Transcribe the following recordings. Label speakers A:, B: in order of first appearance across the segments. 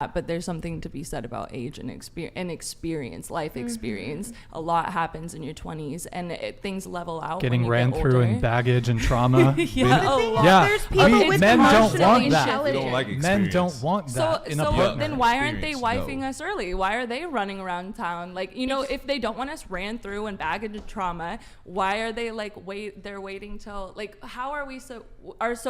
A: But there's something to be said about age and experience, life experience. A lot happens in your 20s, and things level out.
B: Getting
A: when you
B: ran
A: get
B: through
A: older.
B: in baggage and trauma.
A: There's people
B: I mean,
A: with
B: men don't
A: emotional
B: want that.
A: intelligence.
C: Don't like
B: Men don't want that in a partner.
A: Then why aren't they
C: Experience,
A: wifing
C: no.
A: us early? Why are they running around town? Like, you know, if they don't want us ran through in baggage and trauma, why are they like they're waiting till like, how are we so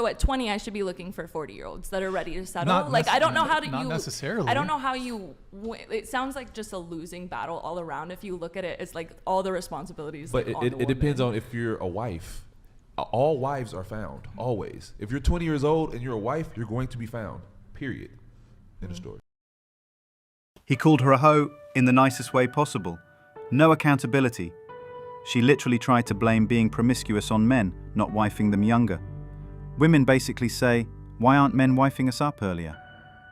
A: at 20 I should be looking for 40-year-olds that are ready to settle? Like, I don't know how to
B: not necessarily.
A: I don't know how it sounds like just a losing battle all around if you look at it as like all the responsibilities.
C: But
A: like, on the
C: it depends
A: woman.
C: on if you're a wife. All wives are found, always. If you're 20 years old and you're a wife, you're going to be found, period, in the story.
D: He called her a hoe in the nicest way possible. No accountability. She literally tried to blame being promiscuous on men, not wifing them younger. Women basically say, why aren't men wifing us up earlier?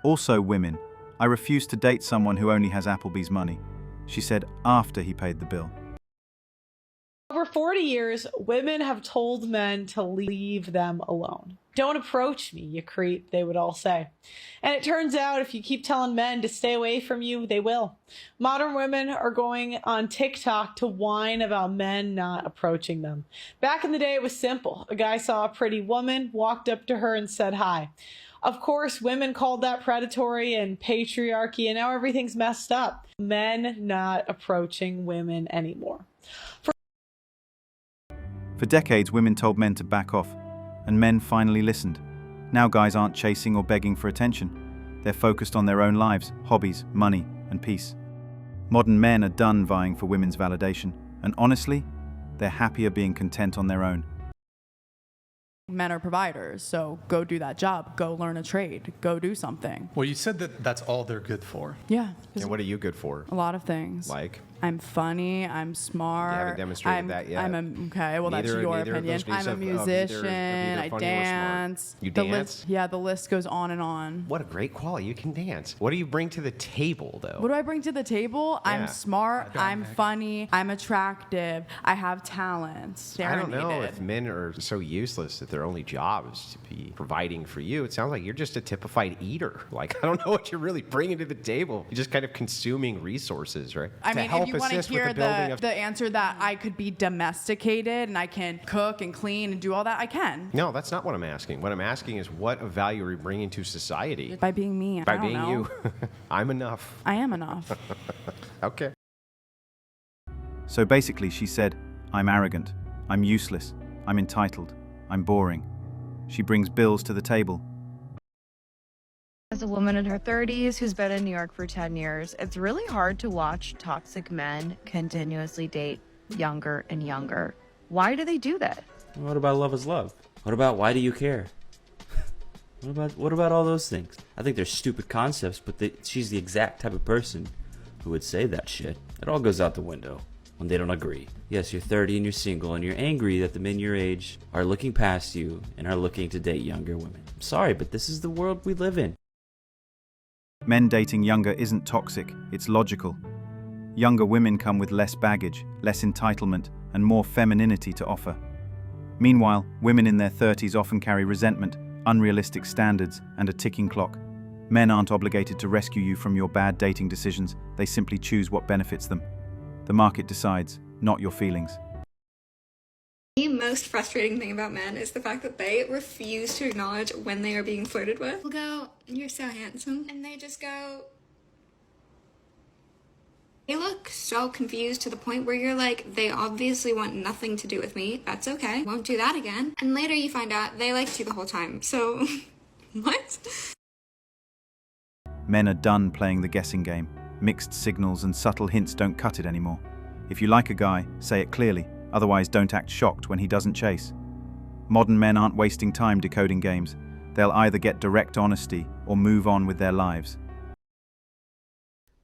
D: Also women, I refuse to date someone who only has Applebee's money. She said after he paid the bill.
E: Over 40 years, women have told men to leave them alone. Don't approach me, you creep, they would all say. And it turns out if you keep telling men to stay away from you, they will. Modern women are going on TikTok to whine about men not approaching them. Back in the day, it was simple. A guy saw a pretty woman, walked up to her and said hi. Of course, women called that predatory and patriarchy, and now everything's messed up. Men not approaching women anymore.
D: For decades, women told men to back off, and men finally listened. Now guys aren't chasing or begging for attention. They're focused on their own lives, hobbies, money, and peace. Modern men are done vying for women's validation, and honestly, they're happier being content on their own.
F: Men are providers, so go do that job. Go learn a trade. Go do something.
B: Well, you said that that's all they're good for.
F: Yeah.
G: And what are you good for?
F: A lot of things.
G: Like?
F: I'm funny. I'm smart.
G: You haven't demonstrated that yet.
F: Okay, well, that's your opinion. I'm a musician. I dance.
G: You dance?
F: Yeah, the list goes on and on.
G: What a great quality. You can dance. What do you bring to the table, though?
F: What do I bring to the table?
G: Yeah.
F: I'm smart. I'm funny. I'm attractive. I have talent.
G: I don't know if men are so useless that their only job is to be providing for you. It sounds like you're just a typified eater. Like, I don't know what you're really bringing to the table. You're just kind of consuming resources, right?
F: I mean, if you want to hear the answer that I could be domesticated and I can cook and clean and do all that, I can.
G: No, that's not what I'm asking. What I'm asking is what value are you bringing to society?
F: By being me.
G: By being you. I'm enough.
F: I am enough.
G: Okay.
D: So basically, she said, I'm arrogant, I'm useless, I'm entitled, I'm boring. She brings bills to the table.
H: As a woman in her 30s who's been in New York for 10 years, it's really hard to watch toxic men continuously date younger and younger. Why do they do that?
I: What about love is love? What about why do you care? What about all those things? I think they're stupid concepts, but she's the exact type of person who would say that shit. It all goes out the window when they don't agree. Yes, you're 30 and you're single and you're angry that the men your age are looking past you and are looking to date younger women. I'm sorry, but this is the world we live in.
D: Men dating younger isn't toxic, it's logical. Younger women come with less baggage, less entitlement, and more femininity to offer. Meanwhile, women in their 30s often carry resentment, unrealistic standards, and a ticking clock. Men aren't obligated to rescue you from your bad dating decisions, they simply choose what benefits them. The market decides, not your feelings.
J: The most frustrating thing about men is the fact that they refuse to acknowledge when they are being flirted with. We'll go, you're so handsome. And they just go... They look so confused to the point where you're like, they obviously want nothing to do with me. That's okay. Won't do that again. And later you find out they liked you the whole time. So, what?
D: Men are done playing the guessing game. Mixed signals and subtle hints don't cut it anymore. If you like a guy, say it clearly. Otherwise, don't act shocked when he doesn't chase. Modern men aren't wasting time decoding games. They'll either get direct honesty or move on with their lives.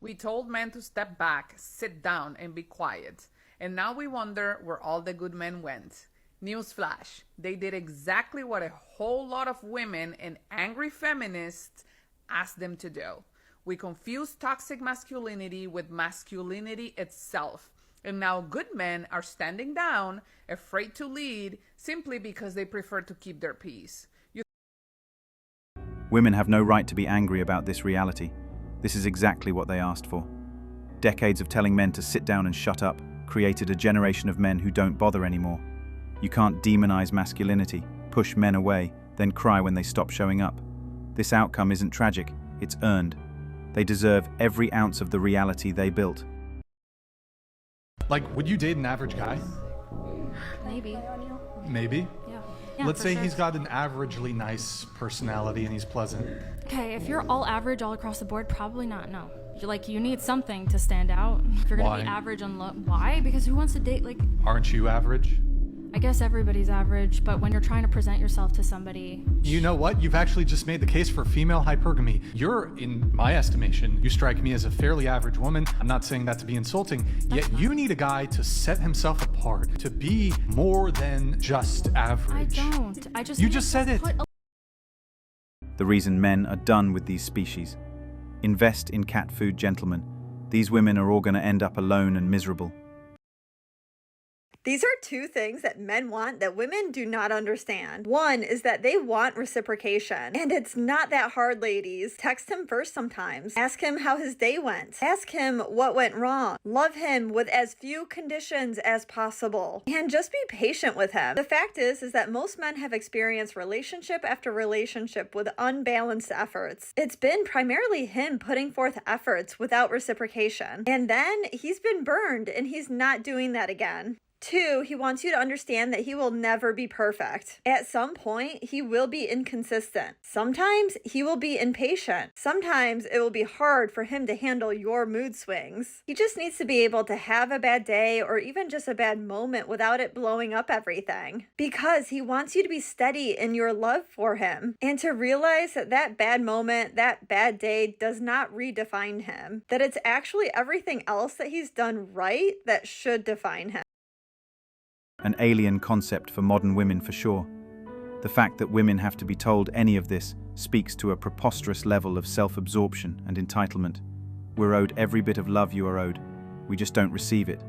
K: We told men to step back, sit down, and be quiet. And now we wonder where all the good men went. Newsflash, they did exactly what a whole lot of women and angry feminists asked them to do. We confused toxic masculinity with masculinity itself. And now good men are standing down, afraid to lead, simply because they prefer to keep their peace.
D: Women have no right to be angry about this reality. This is exactly what they asked for. Decades of telling men to sit down and shut up created a generation of men who don't bother anymore. You can't demonize masculinity, push men away, then cry when they stop showing up. This outcome isn't tragic, it's earned. They deserve every ounce of the reality they built.
B: Like, would you date an average guy?
A: Maybe.
B: Maybe?
A: Yeah,
B: Let's
A: for
B: say
A: sure.
B: he's got an averagely nice personality and he's pleasant.
L: Okay, if you're all average all across the board, probably not, no. You need something to stand out. If you're gonna be
B: Why?
L: average and low, why? Because who wants to date,
B: Aren't you average?
L: I guess everybody's average, but when you're trying to present yourself to somebody...
B: You know what? You've actually just made the case for female hypergamy. You're, in my estimation, you strike me as a fairly average woman. I'm not saying that to be insulting, yet you need a guy to set himself apart, to be more than just average.
L: I don't. I just...
B: You just said it.
D: The reason men are done with these species. Invest in cat food, gentlemen. These women are all going to end up alone and miserable.
M: These are two things that men want that women do not understand. One is that they want reciprocation. And it's not that hard, ladies. Text him first sometimes. Ask him how his day went. Ask him what went wrong. Love him with as few conditions as possible. And just be patient with him. The fact is that most men have experienced relationship after relationship with unbalanced efforts. It's been primarily him putting forth efforts without reciprocation. And then he's been burned and he's not doing that again. 2, he wants you to understand that he will never be perfect. At some point, he will be inconsistent. Sometimes he will be impatient. Sometimes it will be hard for him to handle your mood swings. He just needs to be able to have a bad day or even just a bad moment without it blowing up everything. Because he wants you to be steady in your love for him and to realize that that bad moment, that bad day does not redefine him. That it's actually everything else that he's done right that should define him.
D: An alien concept for modern women for sure. The fact that women have to be told any of this speaks to a preposterous level of self-absorption and entitlement. We're owed every bit of love you are owed. We just don't receive it.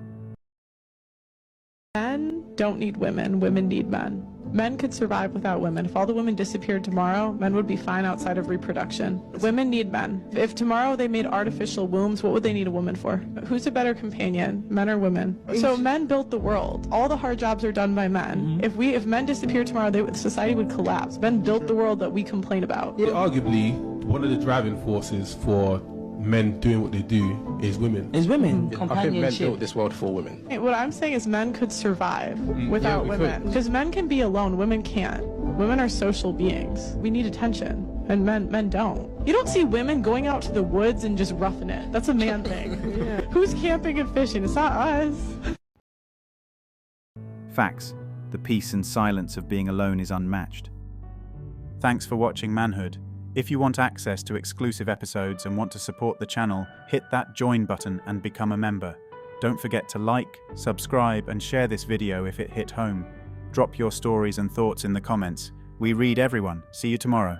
E: Men don't need women, women need men. Men could survive without women. If all the women disappeared tomorrow, men would be fine outside of reproduction. Women need men. If tomorrow they made artificial wombs, what would they need a woman for? Who's a better companion, men or women? So men built the world. All the hard jobs are done by men. If men disappeared tomorrow, society would collapse. Men built the world that we complain about.
N: Arguably, one of the driving forces for men doing what they do is women.
O: Is women.
N: I think men built this world for women.
E: What I'm saying is men could survive without women. Because men can be alone, women can't. Women are social beings. We need attention, and men don't. You don't see women going out to the woods and just roughing it. That's a man thing. Who's camping and fishing? It's not us.
D: Facts. The peace and silence of being alone is unmatched. Thanks for watching Manhood. If you want access to exclusive episodes and want to support the channel, hit that join button and become a member. Don't forget to like, subscribe, and share this video if it hit home. Drop your stories and thoughts in the comments. We read everyone. See you tomorrow.